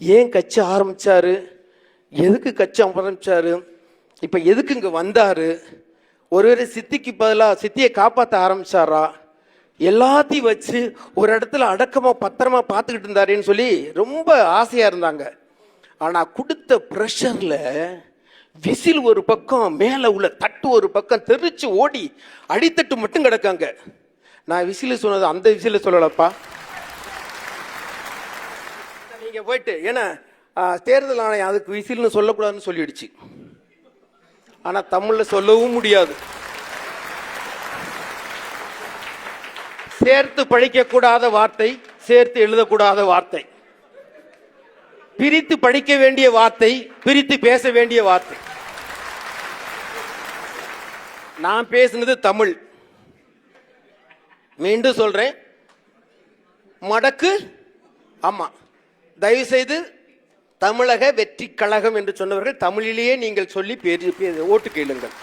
ஏன் கட்சி ஆரம்பிச்சாரு, எதுக்கு கட்சி ஆரம்பிச்சாரு, இப்ப எதுக்கு இங்க வந்தாரு, ஒருவேளை சித்திக்கு பதிலாக சித்தியை காப்பாற்ற ஆரம்பிச்சாரா, எல்லாத்தையும் வச்சு ஒரு இடத்துல அடக்கமா பத்திரமா பார்த்துக்கிட்டு இருந்தாருன்னு சொல்லி ரொம்ப ஆசையா இருந்தாங்க. ஆனா கொடுத்த ப்ரெஷர்ல விசில் ஒரு பக்கம், மேல உள்ள தட்டு ஒரு பக்கம் தெரிச்சு ஓடி அடித்தட்டு மட்டும் கிடக்காங்க. நான் விசில் சொன்னது அந்த விசில சொல்லலப்பா. நீங்க போயிட்டு ஏன்னா தேர்தல் ஆணையம் அதுக்கு விசில்னு சொல்லக்கூடாதுன்னு சொல்லிடுச்சு. ஆனா தமிழ்ல சொல்லவும் முடியாது. சேர்த்து படிக்கக்கூடாத வார்த்தை, சேர்த்து எழுதக்கூடாத வார்த்தை, பிரித்து படிக்க வேண்டிய வார்த்தை, பிரித்து பேச வேண்டிய வார்த்தை. நான் பேசுனது தமிழ். மீண்டும் சொல்றேன், மடக்கு. ஆமா, தயவு செய்து தமிழக வெற்றி கழகம் என்று சொன்னவர்கள் தமிழிலேயே நீங்கள் சொல்லி ஓட்டு கேளுங்கள்.